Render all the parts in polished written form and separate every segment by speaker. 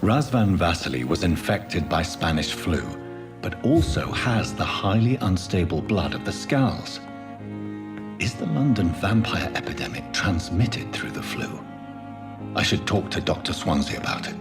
Speaker 1: Razvan Vasily was infected by Spanish flu, but also has the highly unstable blood of the Skulls. Is the London vampire epidemic transmitted through the flu? I should talk to Dr. Swansea about it.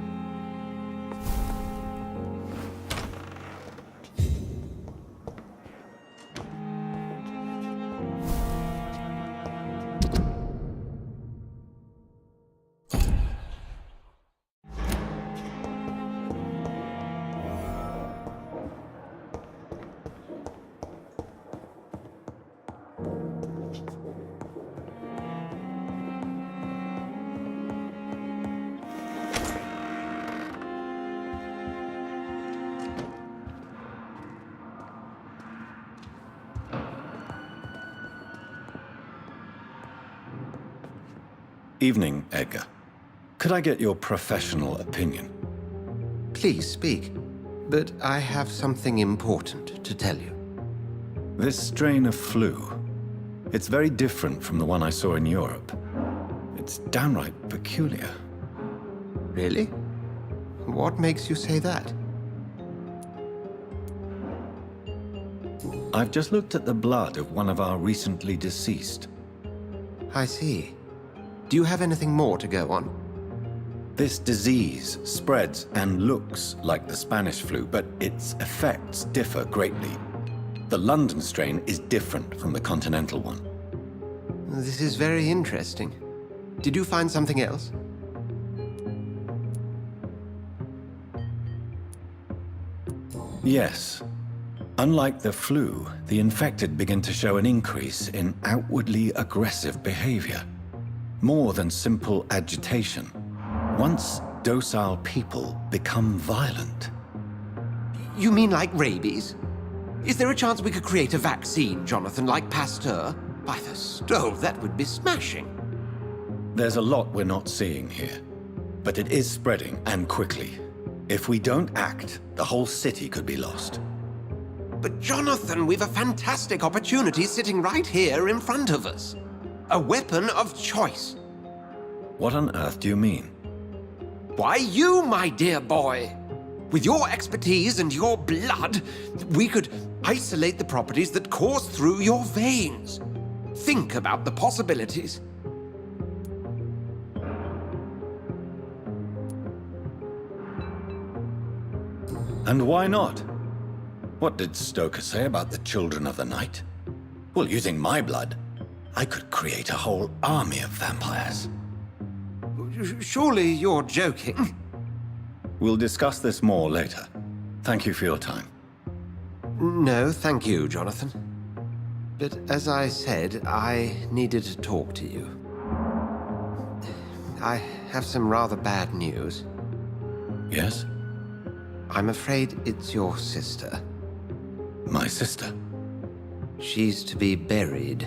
Speaker 1: Evening, Edgar. Could I get your professional opinion?
Speaker 2: Please speak, but I have something important to tell you.
Speaker 1: This strain of flu, it's very different from the one I saw in Europe. It's downright peculiar.
Speaker 2: Really? What makes you say that?
Speaker 1: I've just looked at the blood of one of our recently deceased.
Speaker 2: I see. Do you have anything more to go on?
Speaker 1: This disease spreads and looks like the Spanish flu, but its effects differ greatly. The London strain is different from the continental one.
Speaker 2: This is very interesting. Did you find something else?
Speaker 1: Yes. Unlike the flu, the infected begin to show an increase in outwardly aggressive behavior. More than simple agitation. Once docile people become violent.
Speaker 2: You mean like rabies? Is there a chance we could create a vaccine, Jonathan, like Pasteur? By the stove, that would be smashing.
Speaker 1: There's a lot we're not seeing here. But it is spreading, and quickly. If we don't act, the whole city could be lost.
Speaker 2: But Jonathan, we've a fantastic opportunity sitting right here in front of us. A weapon of choice.
Speaker 1: What on earth do you mean?
Speaker 2: Why, you, my dear boy. With your expertise and your blood, we could isolate the properties that course through your veins. Think about the possibilities.
Speaker 1: And why not? What did Stoker say about the Children of the Night? Well, using my blood, I could create a whole army of vampires.
Speaker 2: Surely you're joking.
Speaker 1: We'll discuss this more later. Thank you for your time.
Speaker 2: No, thank you, Jonathan. But as I said, I needed to talk to you. I have some rather bad news.
Speaker 1: Yes?
Speaker 2: I'm afraid it's your sister.
Speaker 1: My sister?
Speaker 2: She's to be buried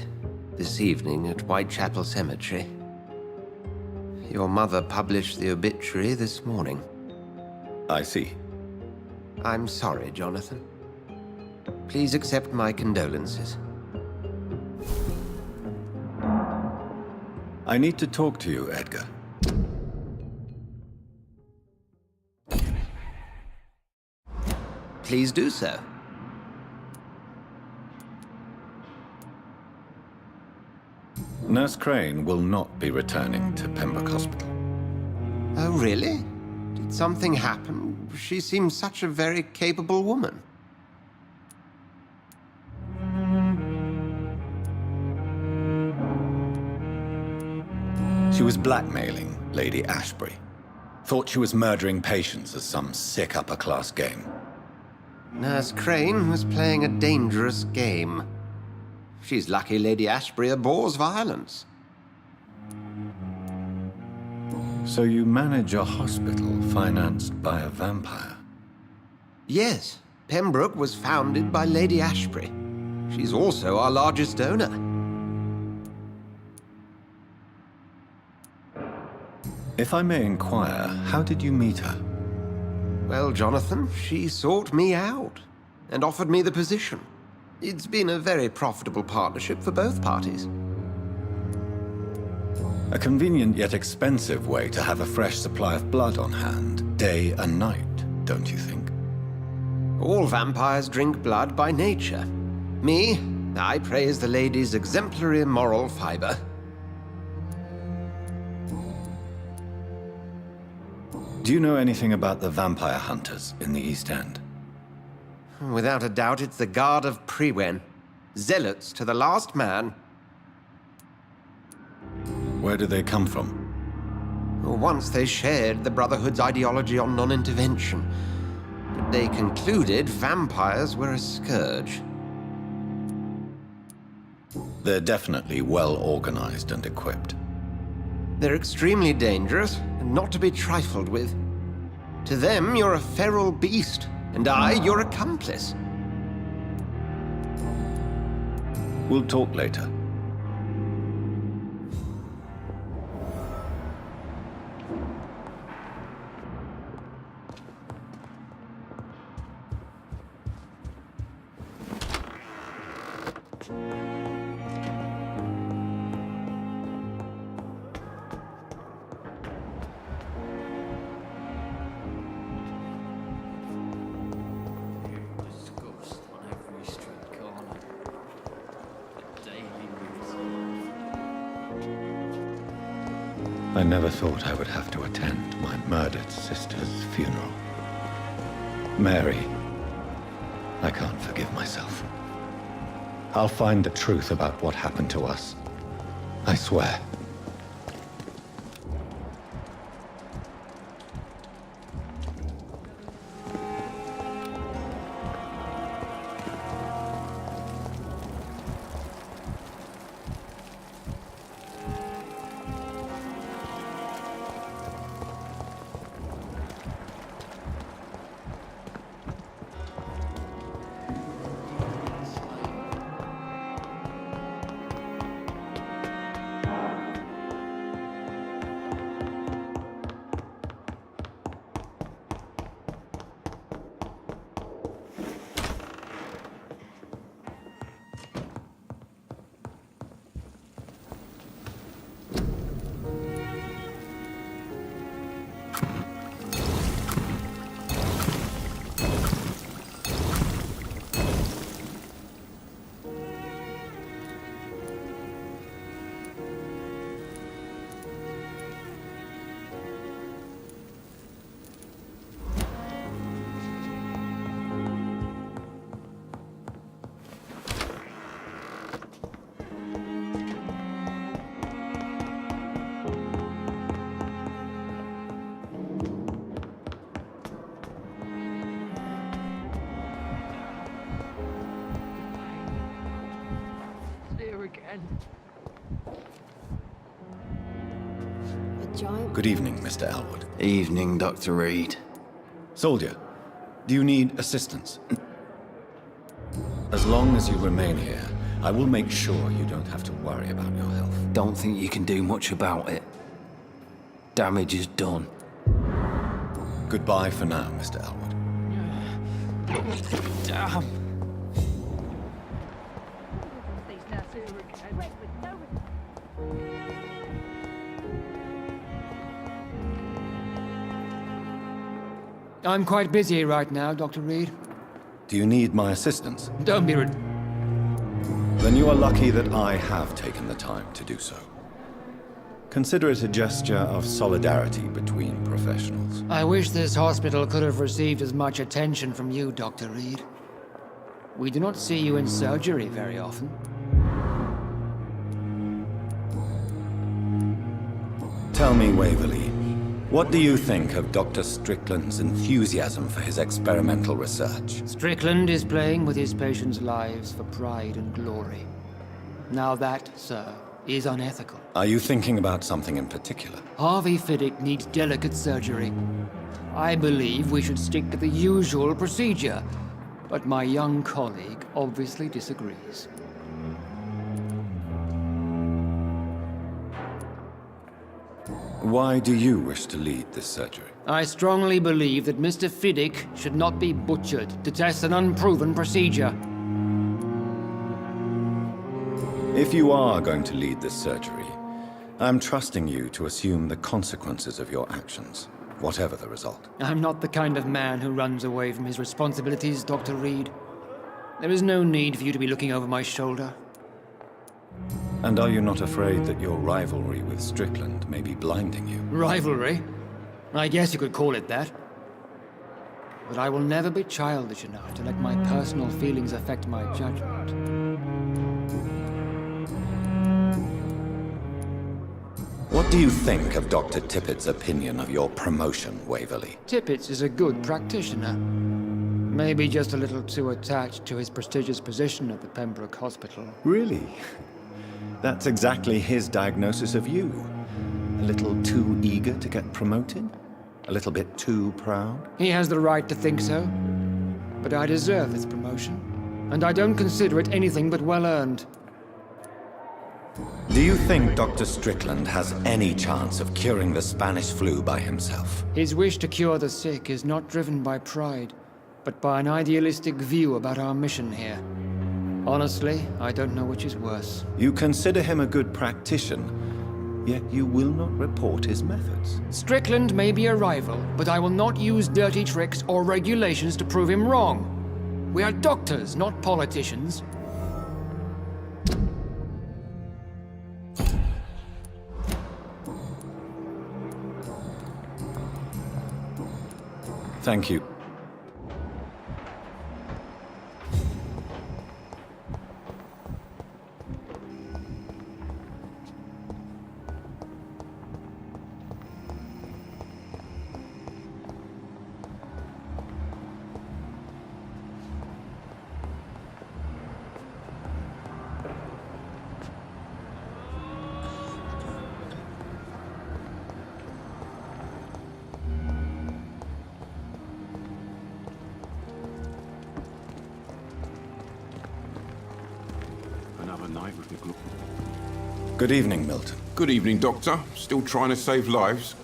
Speaker 2: this evening at Whitechapel Cemetery. Your mother published the obituary this morning.
Speaker 1: I see.
Speaker 2: I'm sorry, Jonathan. Please accept my condolences.
Speaker 1: I need to talk to you, Edgar.
Speaker 2: Please do so.
Speaker 1: Nurse Crane will not be returning to Pembroke Hospital.
Speaker 2: Oh, really? Did something happen? She seems such a very capable woman.
Speaker 1: She was blackmailing Lady Ashbury. Thought she was murdering patients as some sick upper-class game.
Speaker 2: Nurse Crane was playing a dangerous game. She's lucky Lady Ashbury abhors violence.
Speaker 1: So you manage a hospital financed by a vampire?
Speaker 2: Yes, Pembroke was founded by Lady Ashbury. She's also our largest donor.
Speaker 1: If I may inquire, how did you meet her?
Speaker 2: Well, Jonathan, she sought me out and offered me the position. It's been a very profitable partnership for both parties.
Speaker 1: A convenient yet expensive way to have a fresh supply of blood on hand, day and night, don't you think?
Speaker 2: All vampires drink blood by nature. Me, I praise the lady's exemplary moral fiber.
Speaker 1: Do you know anything about the vampire hunters in the East End?
Speaker 2: Without a doubt, it's the Guard of Prewen. Zealots to the last man.
Speaker 1: Where do they come from?
Speaker 2: Once they shared the Brotherhood's ideology on non-intervention. But they concluded vampires were a scourge.
Speaker 1: They're definitely well organized and equipped.
Speaker 2: They're extremely dangerous and not to be trifled with. To them, you're a feral beast, and I, your accomplice.
Speaker 1: We'll talk later. I never thought I would have to attend my murdered sister's funeral. Mary, I can't forgive myself. I'll find the truth about what happened to us. I swear. Good evening, Mr. Elwood.
Speaker 3: Evening, Dr. Reid.
Speaker 1: Soldier, do you need assistance? As long as you remain here, I will make sure you don't have to worry about your health.
Speaker 3: Don't think you can do much about it. Damage is done.
Speaker 1: Goodbye for now, Mr. Elwood.
Speaker 3: Damn.
Speaker 4: I'm quite busy right now, Dr. Reid.
Speaker 1: Do you need my assistance?
Speaker 4: Don't be
Speaker 1: Then you are lucky that I have taken the time to do so. Consider it a gesture of solidarity between professionals.
Speaker 4: I wish this hospital could have received as much attention from you, Dr. Reid. We do not see you in surgery very often.
Speaker 1: Tell me, Waverly, what do you think of Dr. Strickland's enthusiasm for his experimental research?
Speaker 4: Strickland is playing with his patients' lives for pride and glory. Now that, sir, is unethical.
Speaker 1: Are you thinking about something in particular?
Speaker 4: Harvey Fiddick needs delicate surgery. I believe we should stick to the usual procedure, but my young colleague obviously disagrees.
Speaker 1: Why do you wish to lead this surgery?
Speaker 4: I strongly believe that Mr. Fiddick should not be butchered to test an unproven procedure.
Speaker 1: If you are going to lead this surgery, I'm trusting you to assume the consequences of your actions, whatever the result.
Speaker 4: I'm not the kind of man who runs away from his responsibilities, Dr. Reed. There is no need for you to be looking over my shoulder.
Speaker 1: And are you not afraid that your rivalry with Strickland may be blinding you?
Speaker 4: Rivalry? I guess you could call it that. But I will never be childish enough to let my personal feelings affect my judgment.
Speaker 1: What do you think of Dr. Tippett's opinion of your promotion, Waverley?
Speaker 4: Tippett is a good practitioner. Maybe just a little too attached to his prestigious position at the Pembroke Hospital.
Speaker 1: Really? That's exactly his diagnosis of you. A little too eager to get promoted? A little bit too proud?
Speaker 4: He has the right to think so. But I deserve this promotion. And I don't consider it anything but well-earned.
Speaker 1: Do you think Dr. Strickland has any chance of curing the Spanish flu by himself?
Speaker 4: His wish to cure the sick is not driven by pride, but by an idealistic view about our mission here. Honestly, I don't know which is worse.
Speaker 1: You consider him a good practitioner, yet you will not report his methods.
Speaker 4: Strickland may be a rival, but I will not use dirty tricks or regulations to prove him wrong. We are doctors, not politicians.
Speaker 1: Thank you. Good evening, Milton.
Speaker 5: Good evening, Doctor. Still trying to save lives?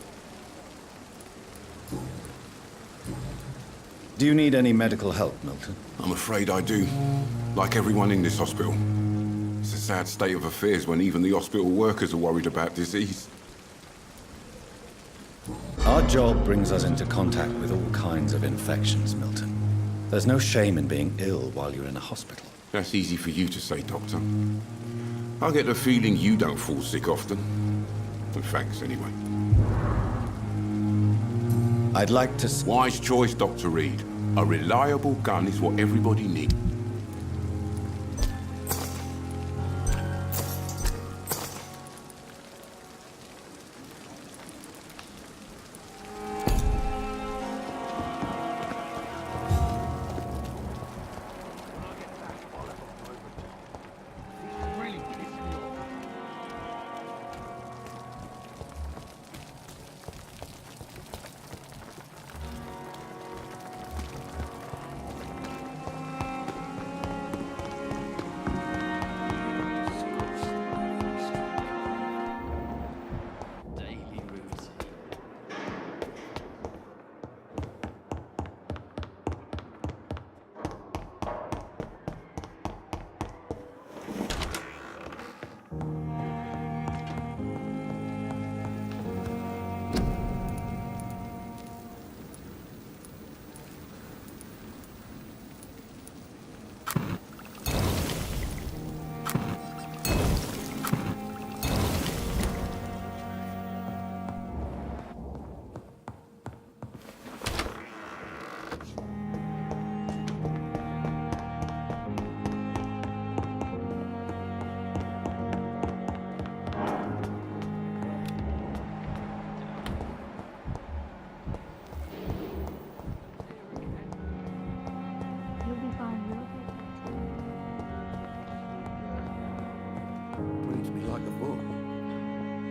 Speaker 1: Do you need any medical help, Milton?
Speaker 5: I'm afraid I do. Like everyone in this hospital. It's a sad state of affairs when even the hospital workers are worried about disease.
Speaker 1: Our job brings us into contact with all kinds of infections, Milton. There's no shame in being ill while you're in a hospital.
Speaker 5: That's easy for you to say, Doctor. I get the feeling you don't fall sick often. But thanks, anyway.
Speaker 1: I'd like to...
Speaker 5: Wise choice, Dr. Reed. A reliable gun is what everybody needs.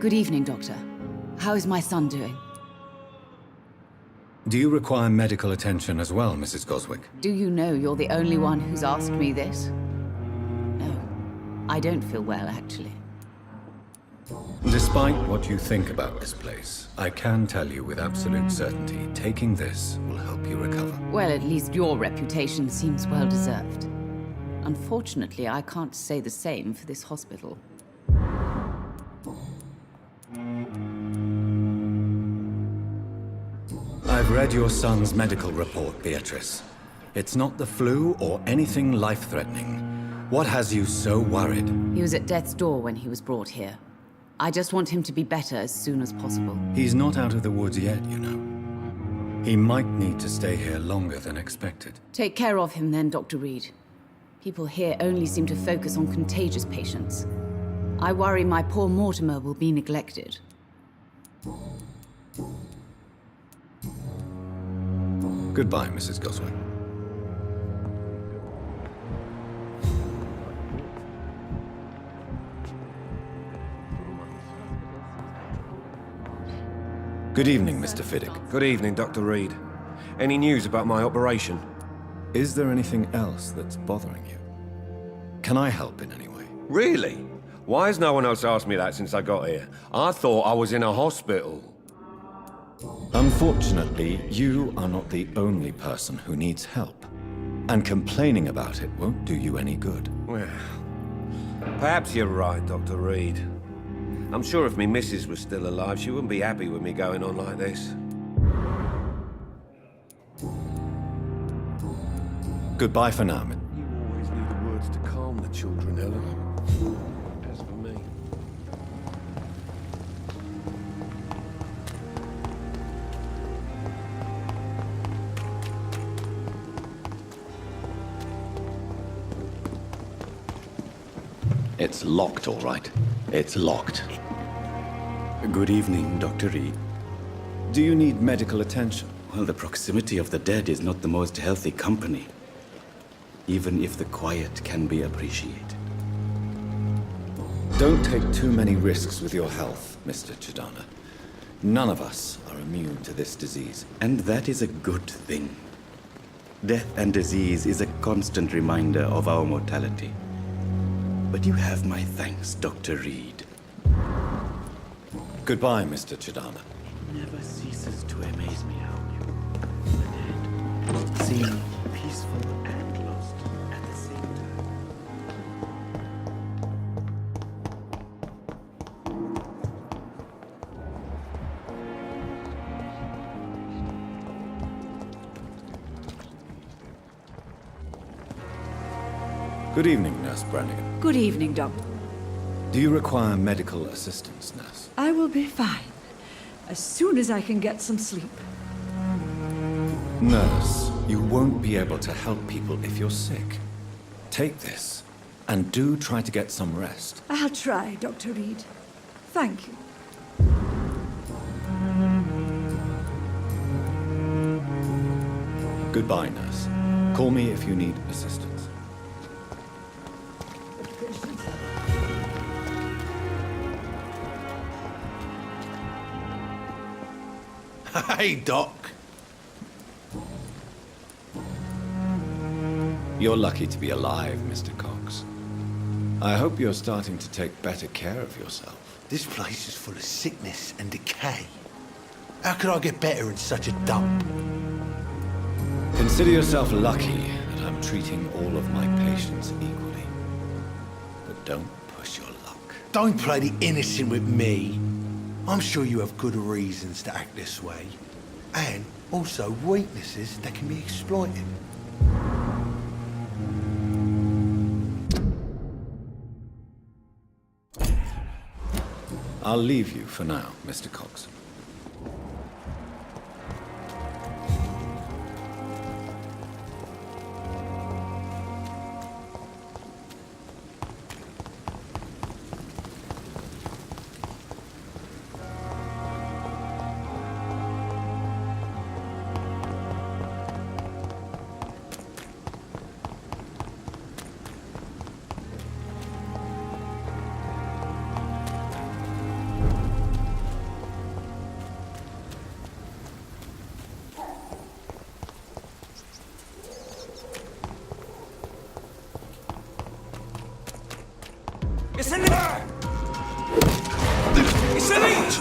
Speaker 6: Good evening, Doctor. How is my son doing?
Speaker 1: Do you require medical attention as well, Mrs. Goswick?
Speaker 6: Do you know you're the only one who's asked me this? No, I don't feel well, actually.
Speaker 1: Despite what you think about this place, I can tell you with absolute certainty, taking this will help you recover.
Speaker 6: Well, at least your reputation seems well-deserved. Unfortunately, I can't say the same for this hospital.
Speaker 7: I've read your son's medical report, Beatrice. It's not the flu or anything life-threatening. What has you so worried?
Speaker 6: He was at death's door when he was brought here. I just want him to be better as soon as possible.
Speaker 7: He's not out of the woods yet, you know. He might need to stay here longer than expected.
Speaker 6: Take care of him then, Dr. Reed. People here only seem to focus on contagious patients. I worry my poor Mortimer will be neglected.
Speaker 7: Goodbye, Mrs. Goswell. Good evening, Mr. Fiddick.
Speaker 8: Good evening, Dr. Reed. Any news about my operation?
Speaker 7: Is there anything else that's bothering you? Can I help in any way?
Speaker 8: Really? Why has no one else asked me that since I got here? I thought I was in a hospital.
Speaker 7: Unfortunately, you are not the only person who needs help. And complaining about it won't do you any good.
Speaker 8: Well, perhaps you're right, Dr. Reed. I'm sure if me missus was still alive, she wouldn't be happy with me going on like this.
Speaker 7: Goodbye for now.
Speaker 8: You always need the words to calm the children, Helen. As for me...
Speaker 1: It's locked, all right. It's locked.
Speaker 9: Good evening, Dr. Reed.
Speaker 7: Do you need medical attention?
Speaker 9: Well, the proximity of the dead is not the most healthy company, even if the quiet can be appreciated.
Speaker 7: Don't take too many risks with your health, Mr. Chidana. None of us are immune to this disease.
Speaker 9: And that is a good thing. Death and disease is a constant reminder of our mortality. But you have my thanks, Dr. Reed.
Speaker 7: Goodbye, Mr. Chidana.
Speaker 9: It never ceases to amaze me how the dead seem peaceful and lost at the same time.
Speaker 7: Good evening, Nurse Brannigan.
Speaker 10: Good evening, Doctor.
Speaker 7: Do you require medical assistance, nurse?
Speaker 10: I will be fine as soon as I can get some sleep.
Speaker 7: Nurse, you won't be able to help people if you're sick. Take this, and do try to get some rest.
Speaker 10: I'll try, Dr. Reed. Thank you.
Speaker 7: Goodbye, nurse. Call me if you need assistance.
Speaker 11: Hey, Doc.
Speaker 7: You're lucky to be alive, Mr. Cox. I hope you're starting to take better care of yourself.
Speaker 11: This place is full of sickness and decay. How could I get better in such a dump?
Speaker 7: Consider yourself lucky that I'm treating all of my patients equally. But don't push your luck.
Speaker 11: Don't play the innocent with me. I'm sure you have good reasons to act this way. And also weaknesses that can be exploited.
Speaker 7: I'll leave you for now, Mr. Cox.
Speaker 2: It's elite! It's elite!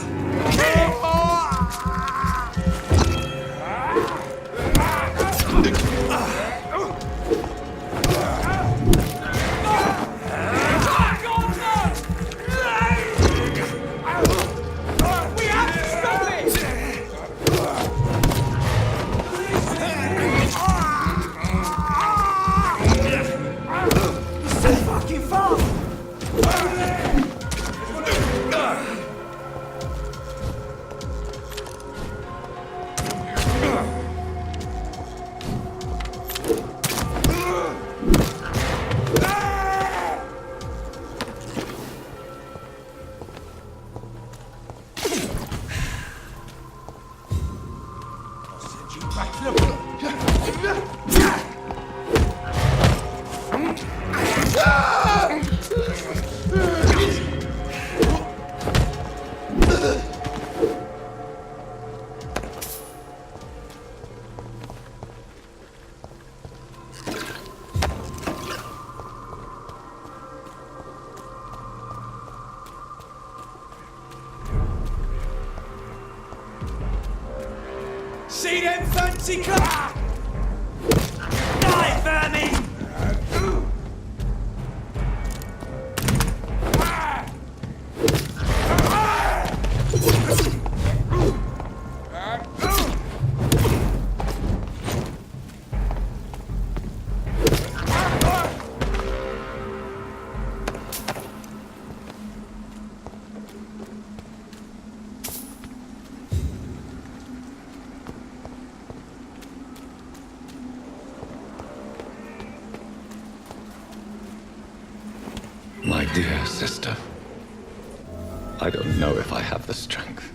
Speaker 12: See them fancy car? Die, vermin!
Speaker 1: My dear sister, I don't know if I have the strength.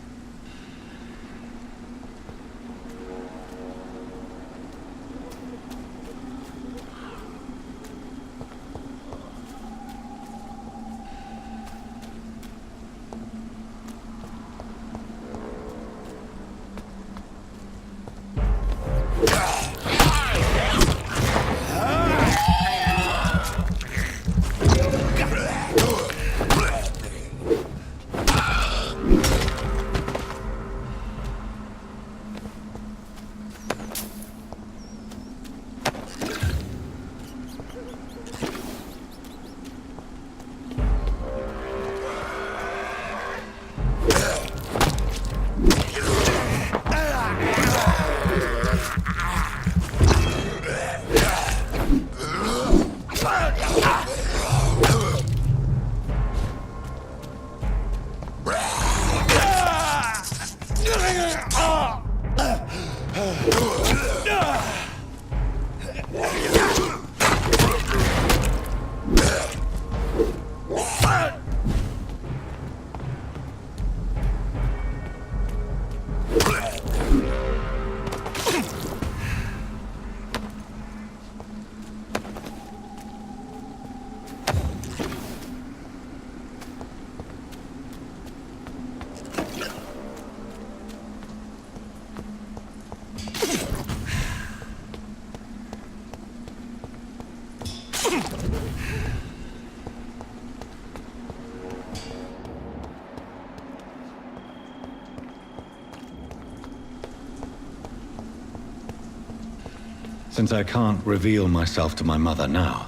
Speaker 1: Since I can't reveal myself to my mother now,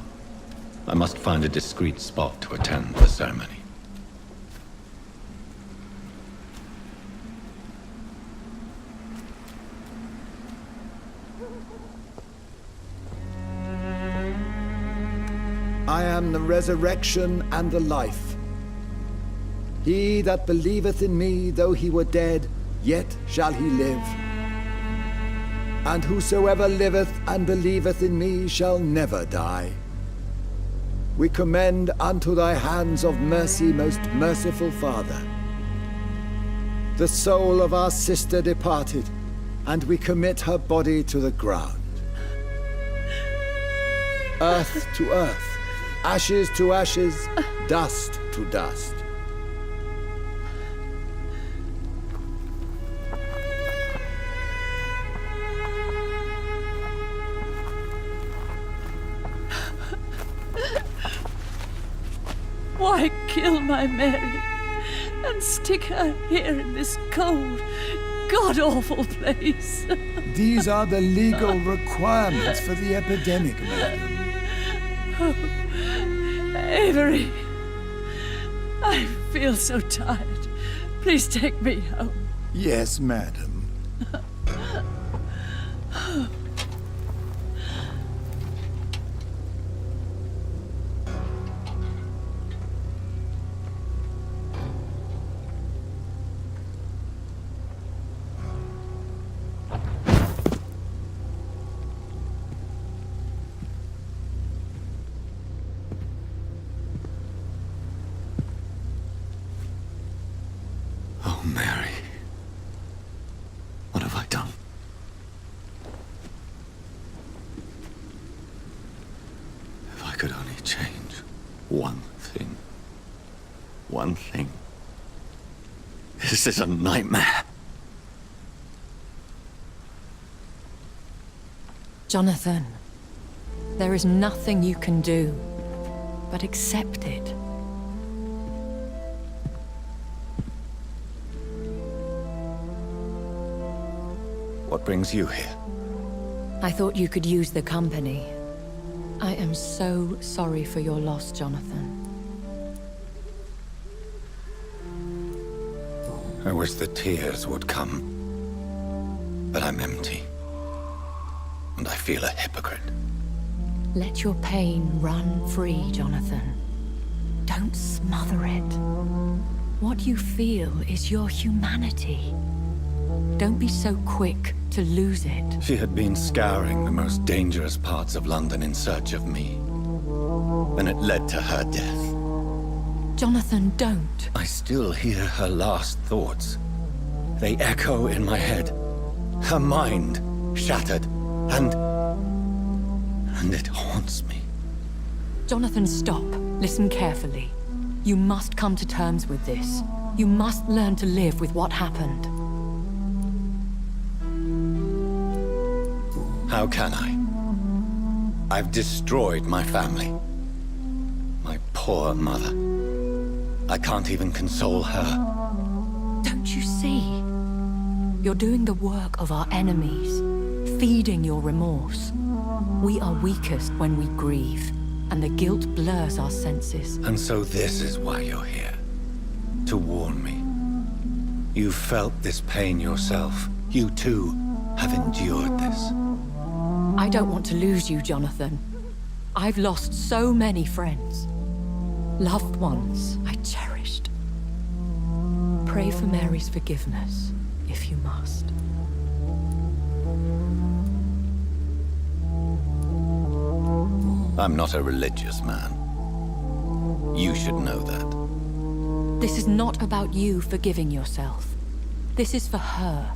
Speaker 1: I must find a discreet spot to attend the ceremony.
Speaker 13: I am the resurrection and the life. He that believeth in me, though he were dead, yet shall he live. And whosoever liveth and believeth in me shall never die. We commend unto thy hands of mercy, most merciful Father, the soul of our sister departed, and we commit her body to the ground. Earth to earth, ashes to ashes, dust to dust.
Speaker 10: Why kill my Mary and stick her here in this cold, god-awful place?
Speaker 13: These are the legal requirements for the epidemic, madam.
Speaker 10: Oh, Avery, I feel so tired. Please take me home.
Speaker 13: Yes, madam.
Speaker 1: One thing. One thing. This is a nightmare.
Speaker 14: Jonathan, there is nothing you can do but accept it.
Speaker 7: What brings you here?
Speaker 14: I thought you could use the company. I am so sorry for your loss, Jonathan.
Speaker 7: I wish the tears would come. But I'm empty. And I feel a hypocrite.
Speaker 14: Let your pain run free, Jonathan. Don't smother it. What you feel is your humanity. Don't be so quick to lose it.
Speaker 7: She had been scouring the most dangerous parts of London in search of me. And it led to her death.
Speaker 14: Jonathan, don't.
Speaker 7: I still hear her last thoughts. They echo in my head. Her mind shattered, and it haunts me.
Speaker 14: Jonathan, stop. Listen carefully. You must come to terms with this. You must learn to live with what happened.
Speaker 7: How can I? I've destroyed my family. My poor mother. I can't even console her.
Speaker 14: Don't you see? You're doing the work of our enemies, feeding your remorse. We are weakest when we grieve, and the guilt blurs our senses.
Speaker 7: And so this is why you're here. To warn me. You've felt this pain yourself. You too have endured this.
Speaker 14: I don't want to lose you, Jonathan. I've lost so many friends. Loved ones I cherished. Pray for Mary's forgiveness, if you must.
Speaker 7: I'm not a religious man. You should know that.
Speaker 14: This is not about you forgiving yourself. This is for her.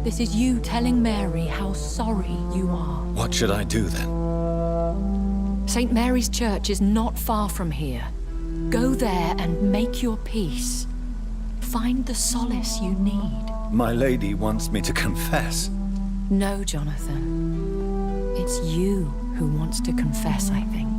Speaker 14: This is you telling Mary how sorry you are.
Speaker 7: What should I do then?
Speaker 14: St. Mary's Church is not far from here. Go there and make your peace. Find the solace you need.
Speaker 7: My lady wants me to confess.
Speaker 14: No, Jonathan. It's you who wants to confess, I think.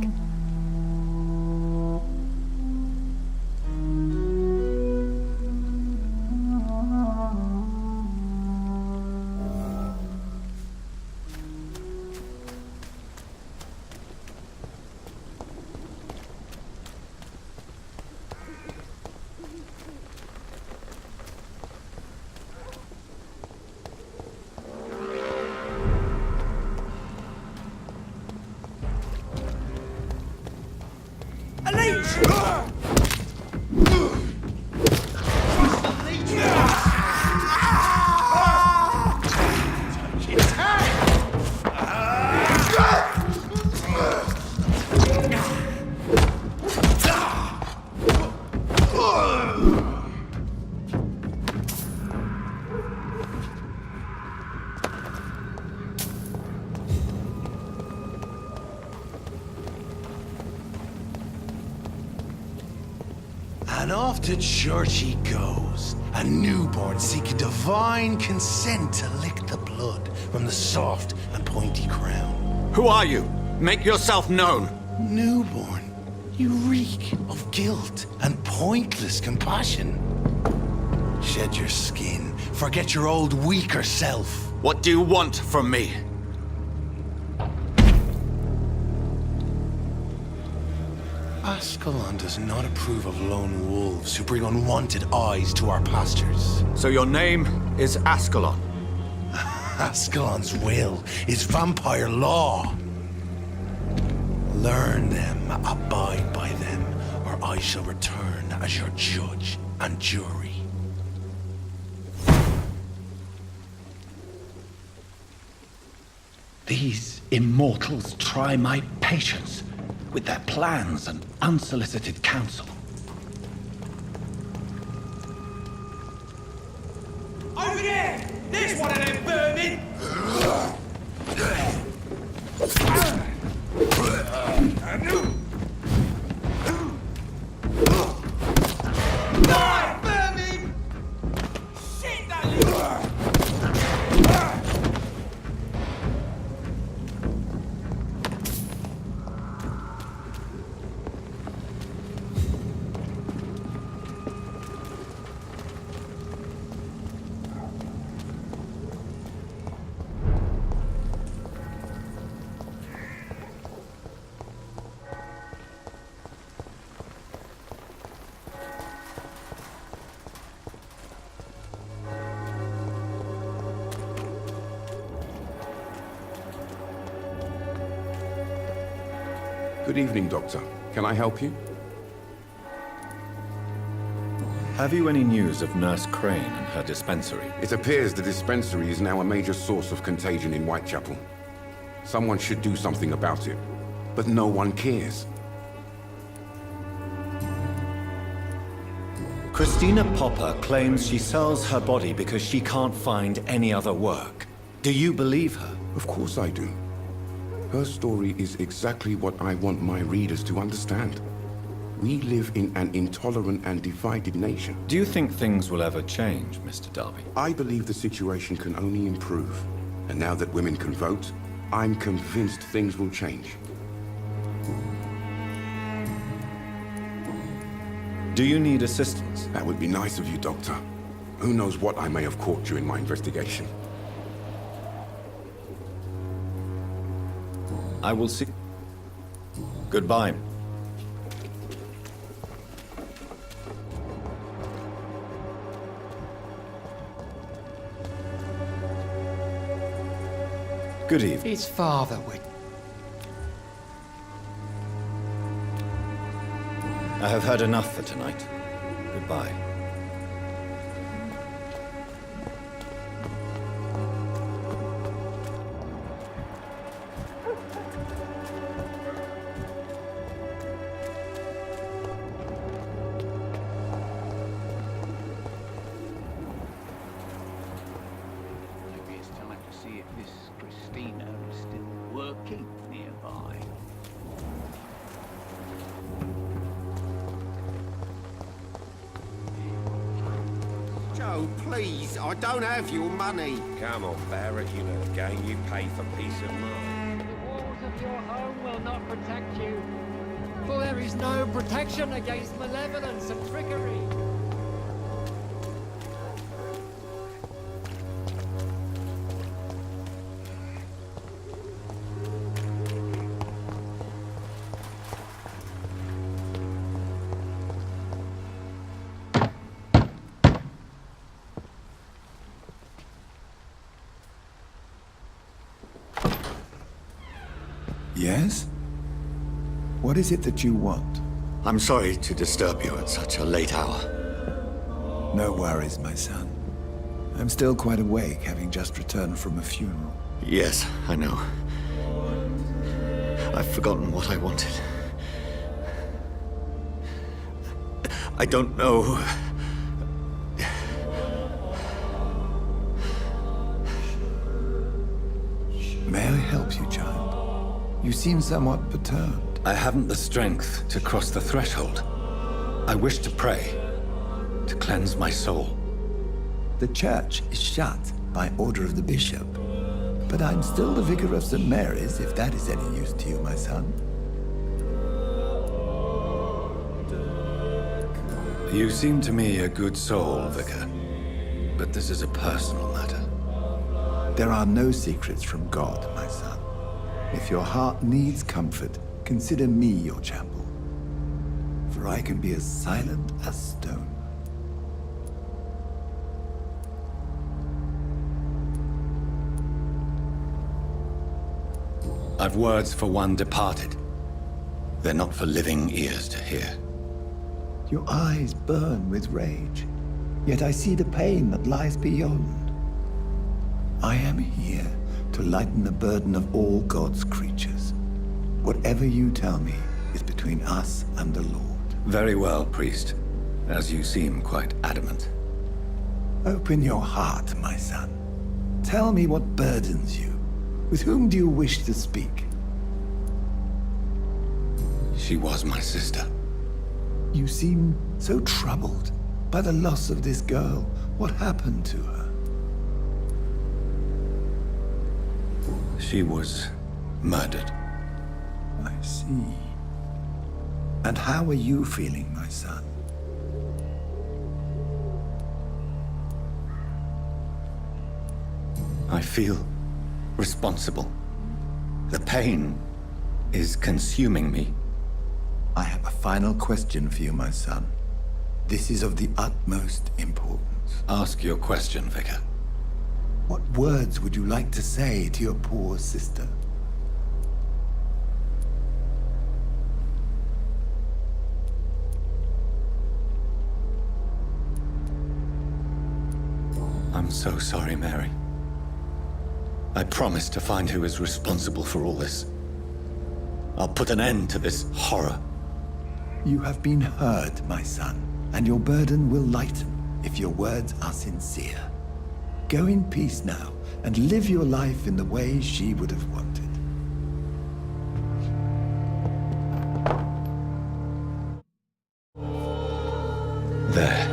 Speaker 11: And off to church he goes, a newborn seeking divine consent to lick the blood from the soft and pointy crown.
Speaker 7: Who are you? Make yourself known.
Speaker 11: Newborn, you reek of guilt and pointless compassion. Shed your skin, forget your old weaker self.
Speaker 7: What do you want from me?
Speaker 11: Ascalon does not approve of lone wolves who bring unwanted eyes to our pastures.
Speaker 7: So your name is Ascalon?
Speaker 11: Ascalon's will is vampire law. Learn them, abide by them, or I shall return as your judge and jury.
Speaker 1: These immortals try my patience with their plans and unsolicited counsel.
Speaker 12: Over there! There's one of them vermin!
Speaker 5: Good evening, Doctor. Can I help you?
Speaker 7: Have you any news of Nurse Crane and her dispensary?
Speaker 5: It appears the dispensary is now a major source of contagion in Whitechapel. Someone should do something about it, but no one cares.
Speaker 7: Christina Popper claims she sells her body because she can't find any other work. Do you believe her?
Speaker 5: Of course I do. Her story is exactly what I want my readers to understand. We live in an intolerant and divided nation.
Speaker 7: Do you think things will ever change, Mr. Darby?
Speaker 5: I believe the situation can only improve. And now that women can vote, I'm convinced things will change.
Speaker 7: Do you need assistance?
Speaker 5: That would be nice of you, Doctor. Who knows what I may have caught during my investigation.
Speaker 7: I will see. Goodbye. Good evening.
Speaker 4: His father would.
Speaker 7: I have heard enough for tonight. Goodbye.
Speaker 15: Maybe it's time to see if this Christina is still working nearby.
Speaker 2: Joe, please, I don't have your money.
Speaker 8: Come on, Barrett, you know the game. You pay for peace of mind.
Speaker 4: The walls of your home will not protect you, for there is no protection against malevolence and trickery.
Speaker 13: Yes? What is it that you want?
Speaker 7: I'm sorry to disturb you at such a late hour.
Speaker 13: No worries, my son. I'm still quite awake, having just returned from a funeral.
Speaker 7: Yes, I know. I've forgotten what I wanted. I don't know.
Speaker 13: May I help you, child? You seem somewhat perturbed.
Speaker 7: I haven't the strength to cross the threshold. I wish to pray, to cleanse my soul.
Speaker 13: The church is shut by order of the bishop. But I'm still the vicar of St. Mary's, if that is any use to you, my son.
Speaker 7: You seem to me a good soul, Vicar. But this is a personal matter.
Speaker 13: There are no secrets from God, my son. If your heart needs comfort, consider me your chapel. For I can be as silent as stone.
Speaker 7: I've words for one departed. They're not for living ears to hear.
Speaker 13: Your eyes burn with rage, yet I see the pain that lies beyond. I am here to lighten the burden of all God's creatures. Whatever you tell me is between us and the Lord.
Speaker 7: Very well, priest, as you seem quite adamant.
Speaker 13: Open your heart, my son. Tell me what burdens you. With whom do you wish to speak?
Speaker 7: She was my sister.
Speaker 13: You seem so troubled by the loss of this girl. What happened to her?
Speaker 7: She was murdered.
Speaker 13: I see. And how are you feeling, my son?
Speaker 7: I feel responsible. The pain is consuming me.
Speaker 13: I have a final question for you, my son. This is of the utmost importance.
Speaker 7: Ask your question, Vicar.
Speaker 13: What words would you like to say to your poor sister?
Speaker 7: I'm so sorry, Mary. I promise to find who is responsible for all this. I'll put an end to this horror.
Speaker 13: You have been heard, my son, and your burden will lighten if your words are sincere. Go in peace now, and live your life in the way she would have wanted.
Speaker 1: There.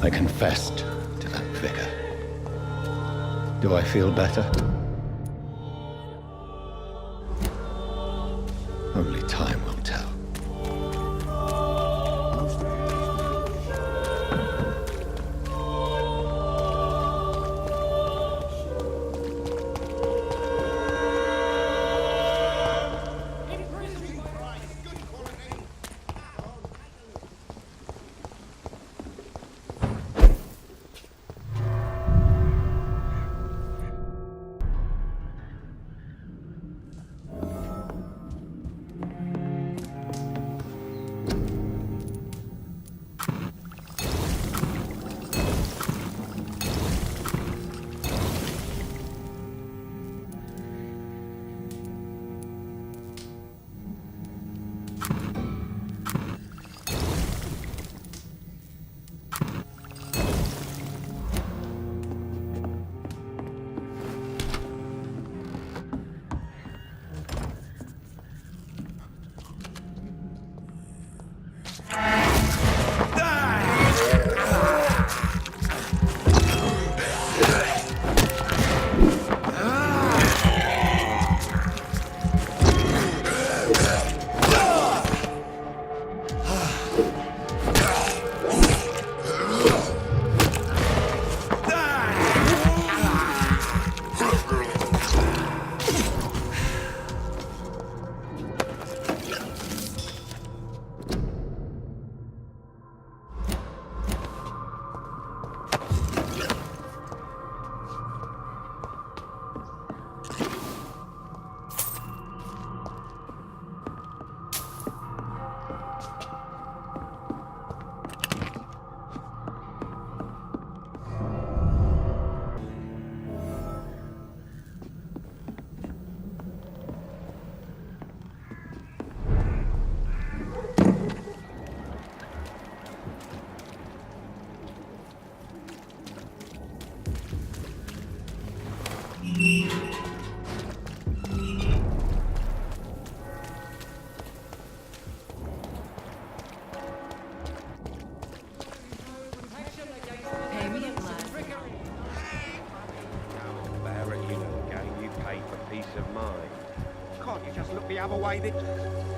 Speaker 1: I confessed to that vicar. Do I feel better? Only time will tell.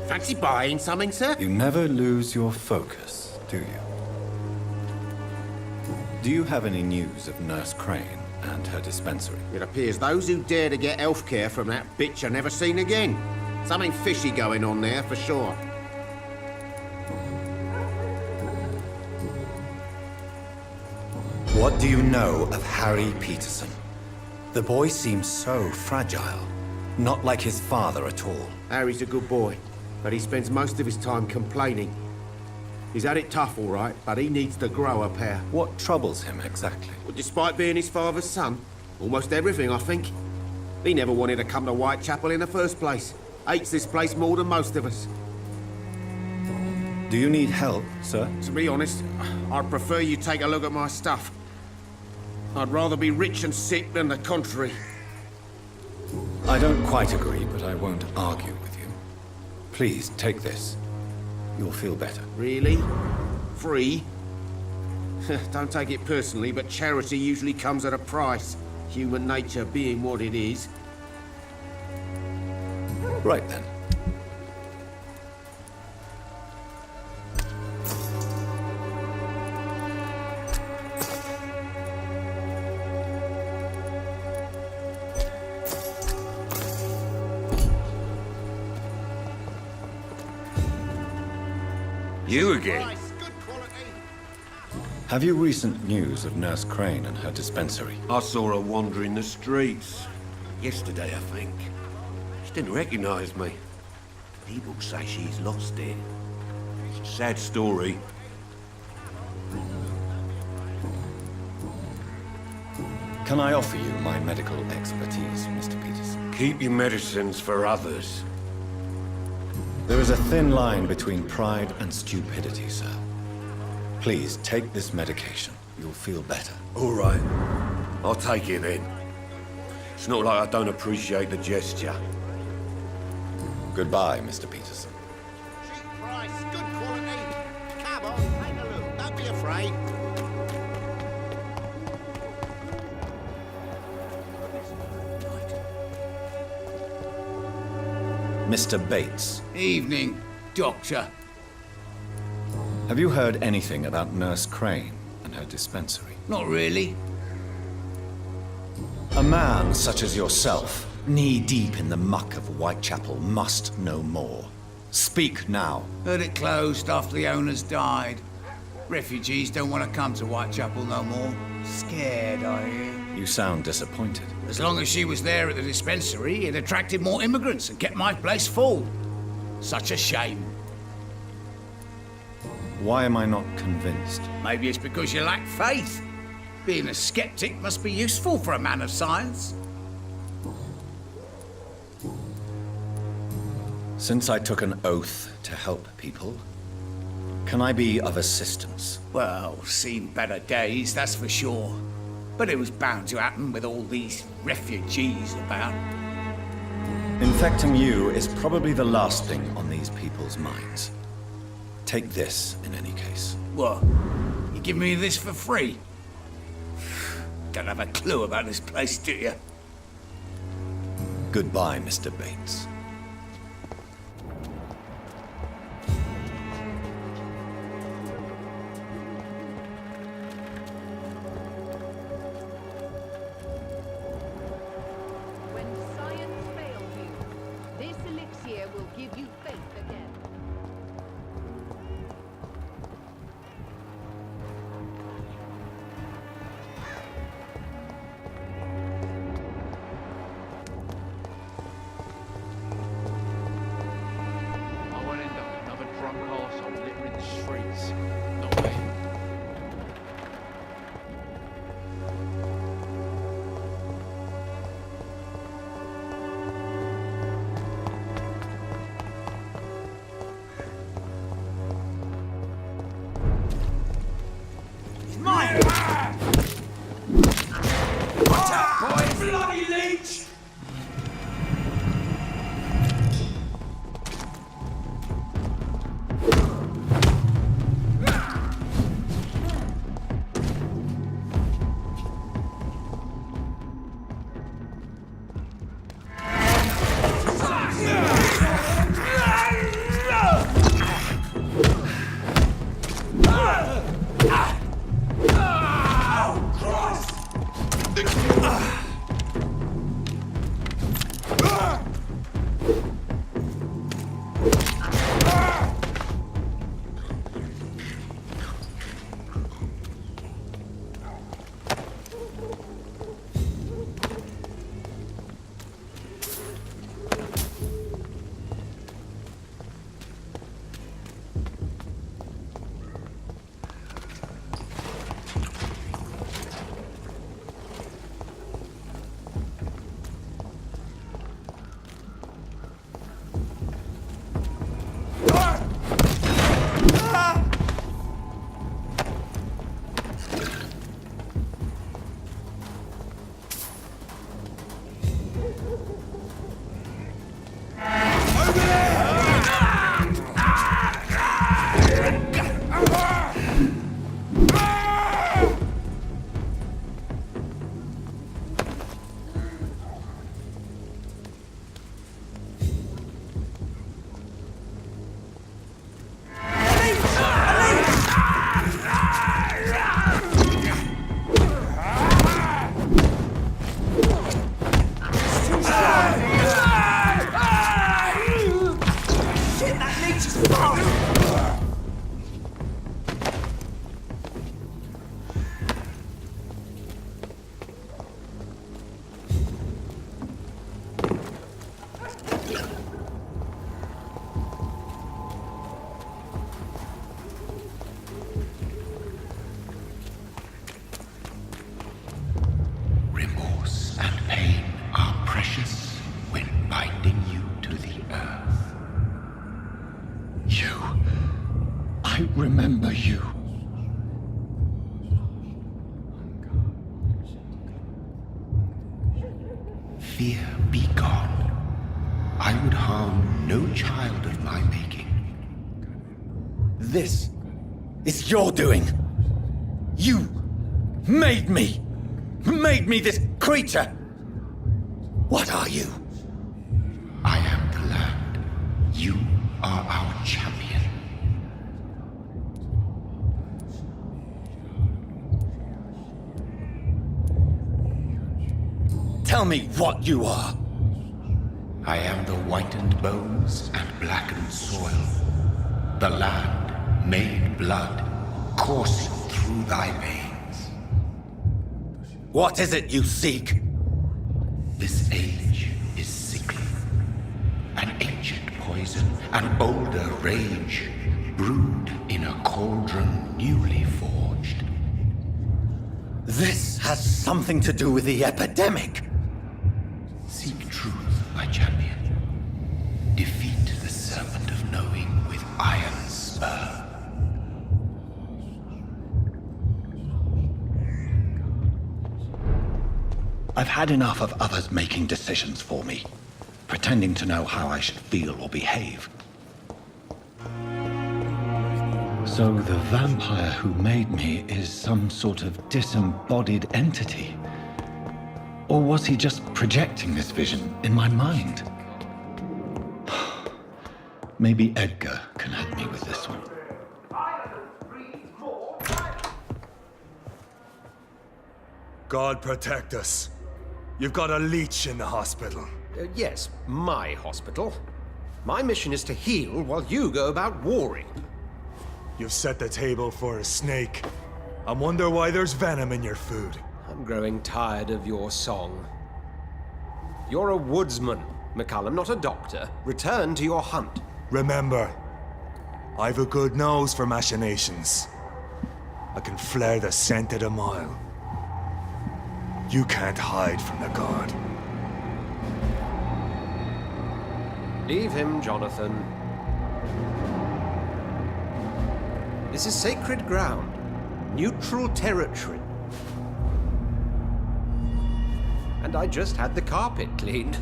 Speaker 8: Fancy buying something, sir?
Speaker 7: You never lose your focus, do you? Do you have any news of Nurse Crane and her dispensary?
Speaker 8: It appears those who dare to get healthcare from that bitch are never seen again. Something fishy going on there, for sure.
Speaker 7: What do you know of Harry Peterson? The boy seems so fragile. Not like his father at all.
Speaker 8: Harry's a good boy, but he spends most of his time complaining. He's had it tough, all right, but he needs to grow a pair.
Speaker 7: What troubles him exactly?
Speaker 8: Well, despite being his father's son, almost everything, I think. He never wanted to come to Whitechapel in the first place. Hates this place more than most of us.
Speaker 7: Do you need help, sir?
Speaker 8: To be honest, I'd prefer you take a look at my stuff. I'd rather be rich and sick than the contrary.
Speaker 7: I don't quite agree, but I won't argue with you. Please, take this. You'll feel better.
Speaker 8: Really? Free? Don't take it personally, but charity usually comes at a price. Human nature being what it is.
Speaker 7: Right then.
Speaker 8: You again?
Speaker 7: Have you recent news of Nurse Crane and her dispensary?
Speaker 8: I saw her wandering the streets. Yesterday, I think. She didn't recognize me. People say she's lost it. It's a sad story.
Speaker 7: Can I offer you my medical expertise, Mr. Peterson?
Speaker 8: Keep your medicines for others.
Speaker 7: There is a thin line between pride and stupidity, sir. Please, take this medication. You'll feel better.
Speaker 8: All right. I'll take it then. It's not like I don't appreciate the gesture.
Speaker 7: Goodbye, Mr. Peterson.
Speaker 8: Cheap price, good quality. Come on, take a look. Don't be afraid.
Speaker 7: Mr. Bates.
Speaker 15: Evening, Doctor.
Speaker 7: Have you heard anything about Nurse Crane and her dispensary?
Speaker 15: Not really.
Speaker 7: A man such as yourself, knee-deep in the muck of Whitechapel, must know more. Speak now.
Speaker 15: Heard it closed after the owners died. Refugees don't want to come to Whitechapel no more. Scared, I hear.
Speaker 7: You sound disappointed.
Speaker 15: As long as she was there at the dispensary, it attracted more immigrants and kept my place full. Such a shame.
Speaker 7: Why am I not convinced?
Speaker 15: Maybe it's because you lack faith. Being a skeptic must be useful for a man of science.
Speaker 7: Since I took an oath to help people, can I be of assistance?
Speaker 15: Well, seen better days, that's for sure. But it was bound to happen with all these refugees about.
Speaker 7: Infecting you is probably the last thing on these people's minds. Take this, in any case.
Speaker 15: What? You give me this for free? Don't have a clue about this place, do you?
Speaker 7: Goodbye, Mr. Bates.
Speaker 1: I remember you.
Speaker 5: Fear be gone. I would harm no child of my making.
Speaker 7: This is your doing. You made me. Made me this creature. What are you?
Speaker 5: I am the land. You are our champion.
Speaker 7: Tell me what you are.
Speaker 5: I am the whitened bones and blackened soil. The land made blood coursing through thy veins.
Speaker 7: What is it you seek?
Speaker 5: This age is sickly. An ancient poison, an older rage, brewed in a cauldron newly forged.
Speaker 7: This has something to do with the epidemic.
Speaker 5: Seek truth, my champion. Defeat the serpent of knowing with iron spur.
Speaker 1: I've had enough of others making decisions for me, pretending to know how I should feel or behave. So the vampire who made me is some sort of disembodied entity? Or was he just projecting this vision in my mind? Maybe Edgar can help me with this one.
Speaker 16: God protect us. You've got a leech in the hospital.
Speaker 2: Yes, my hospital. My mission is to heal while you go about warring.
Speaker 16: You've set the table for a snake. I wonder why there's venom in your food.
Speaker 2: I'm growing tired of your song. You're a woodsman, McCullum, not a doctor. Return to your hunt.
Speaker 16: Remember, I've a good nose for machinations. I can flare the scent at a mile. You can't hide from the god.
Speaker 2: Leave him, Jonathan. This is sacred ground. Neutral territory. And I just had the carpet cleaned.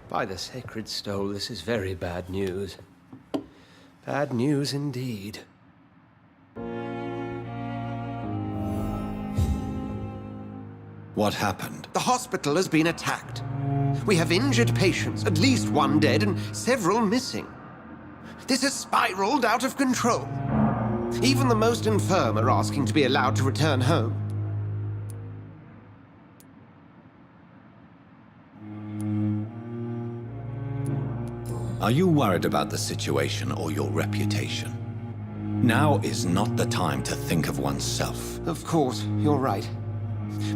Speaker 2: By the sacred stole, this is very bad news. Bad news indeed.
Speaker 7: What happened?
Speaker 2: The hospital has been attacked. We have injured patients, at least one dead and several missing. This has spiraled out of control. Even the most infirm are asking to be allowed to return home.
Speaker 7: Are you worried about the situation or your reputation? Now is not the time to think of oneself.
Speaker 2: Of course, you're right.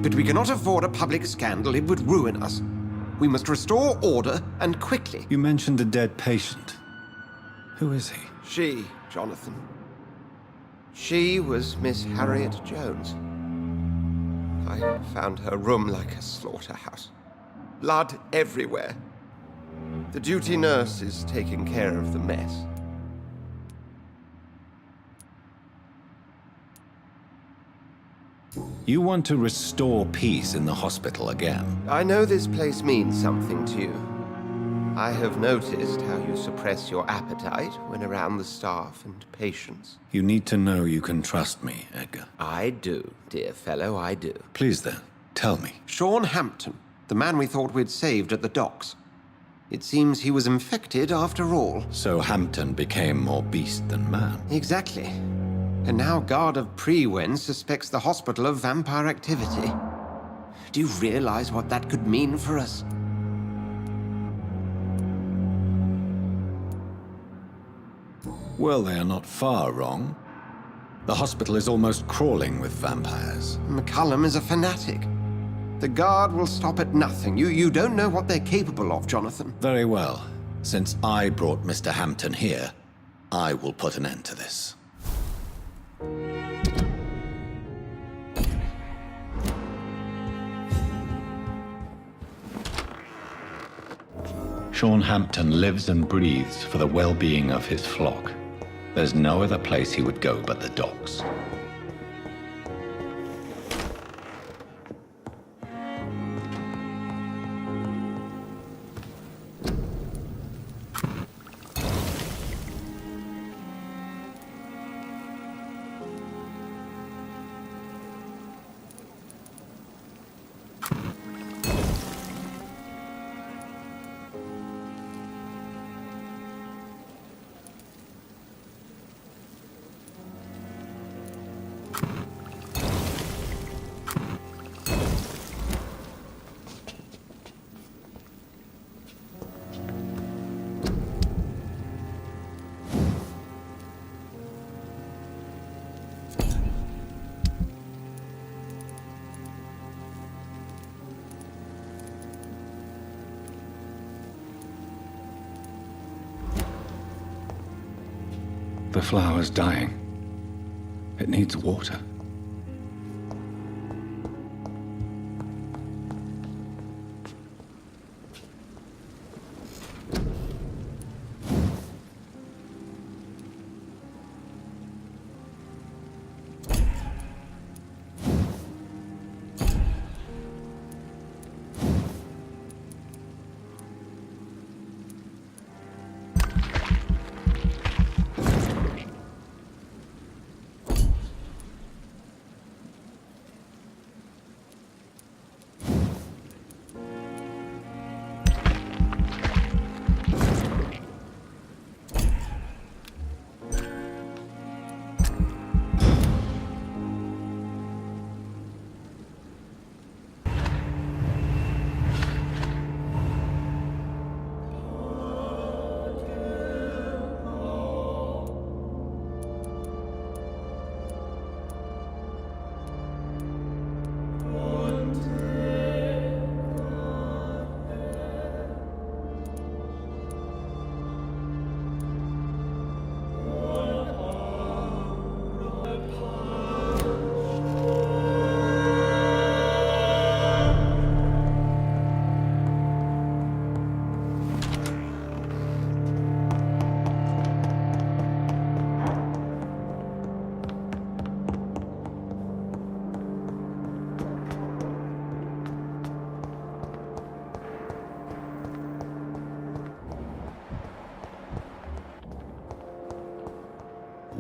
Speaker 2: But we cannot afford a public scandal. It would ruin us. We must restore order, and quickly.
Speaker 7: You mentioned a dead patient. Who is he?
Speaker 2: She, Jonathan. She was Miss Harriet Jones. I found her room like a slaughterhouse. Blood everywhere. The duty nurse is taking care of the mess.
Speaker 7: You want to restore peace in the hospital again?
Speaker 2: I know this place means something to you. I have noticed how you suppress your appetite when around the staff and patients.
Speaker 7: You need to know you can trust me, Edgar.
Speaker 2: I do, dear fellow, I do.
Speaker 7: Please then, tell me.
Speaker 2: Sean Hampton, the man we thought we'd saved at the docks. It seems he was infected after all.
Speaker 7: So Hampton became more beast than man.
Speaker 2: Exactly. And now Guard of Prewen suspects the hospital of vampire activity. Do you realize what that could mean for us?
Speaker 7: Well, they are not far wrong. The hospital is almost crawling with vampires.
Speaker 2: McCullum is a fanatic. The Guard will stop at nothing. You don't know what they're capable of, Jonathan.
Speaker 7: Very well. Since I brought Mr. Hampton here, I will put an end to this.
Speaker 1: Sean Hampton lives and breathes for the well-being of his flock. There's no other place he would go but the docks. The flower's dying. It needs water.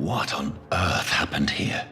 Speaker 1: What on earth happened here?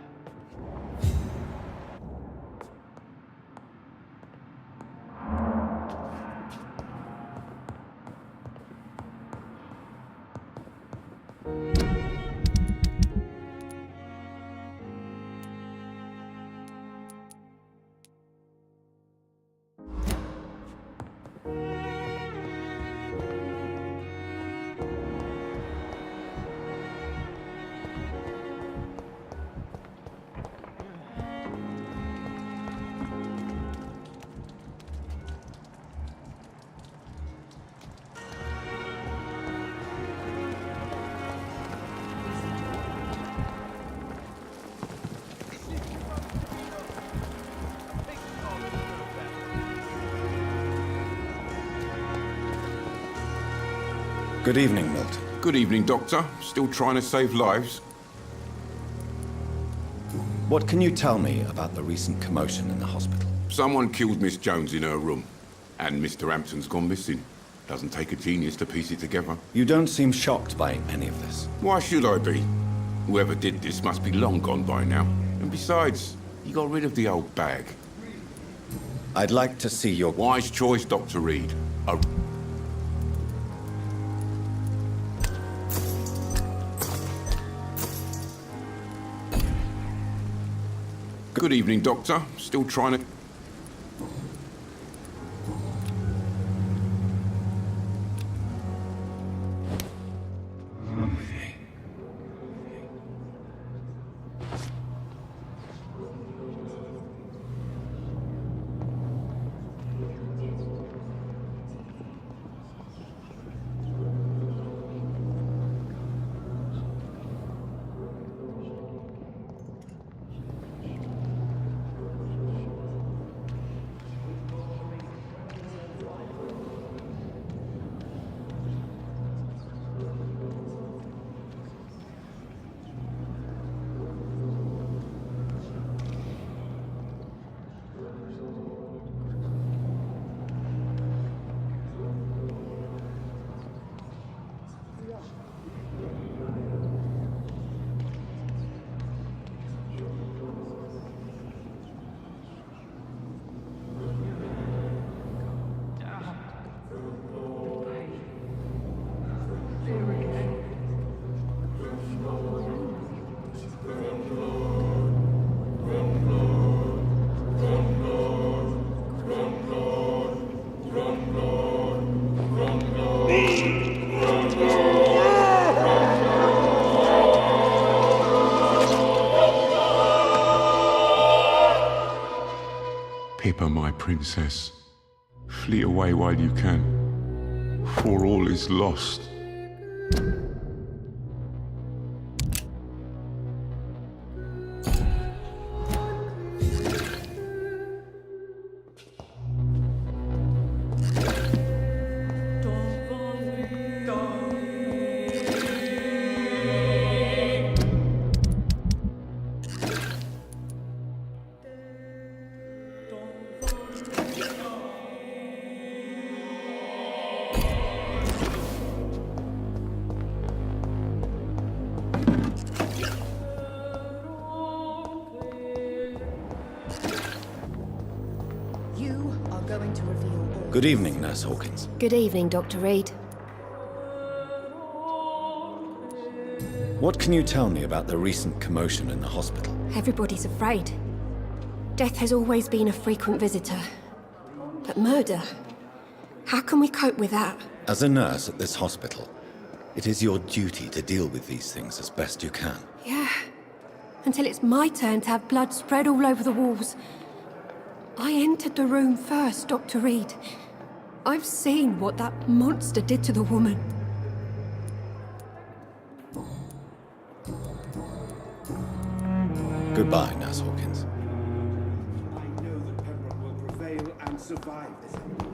Speaker 7: Good evening, Milton.
Speaker 17: Good evening, Doctor. Still trying to save lives?
Speaker 7: What can you tell me about the recent commotion in the hospital?
Speaker 17: Someone killed Miss Jones in her room, and Mr. Hampton's gone missing. Doesn't take a genius to piece it together.
Speaker 7: You don't seem shocked by any of this.
Speaker 17: Why should I be? Whoever did this must be long gone by now. And besides, he got rid of the old bag.
Speaker 7: I'd like to see your...
Speaker 17: Wise choice, Dr. Reed. Good evening, Doctor. Still trying to... Pippa, my princess, flee away while you can, for all is lost.
Speaker 7: Good evening, Nurse Hawkins.
Speaker 18: Good evening, Dr. Reid.
Speaker 7: What can you tell me about the recent commotion in the hospital?
Speaker 18: Everybody's afraid. Death has always been a frequent visitor. But murder? How can we cope with that?
Speaker 7: As a nurse at this hospital, it is your duty to deal with these things as best you can.
Speaker 18: Yeah. Until it's my turn to have blood spread all over the walls. I entered the room first, Dr. Reid. I've seen what that monster did to the woman.
Speaker 7: Goodbye, Nurse Hawkins.
Speaker 8: I know that Pembroke will prevail and survive this.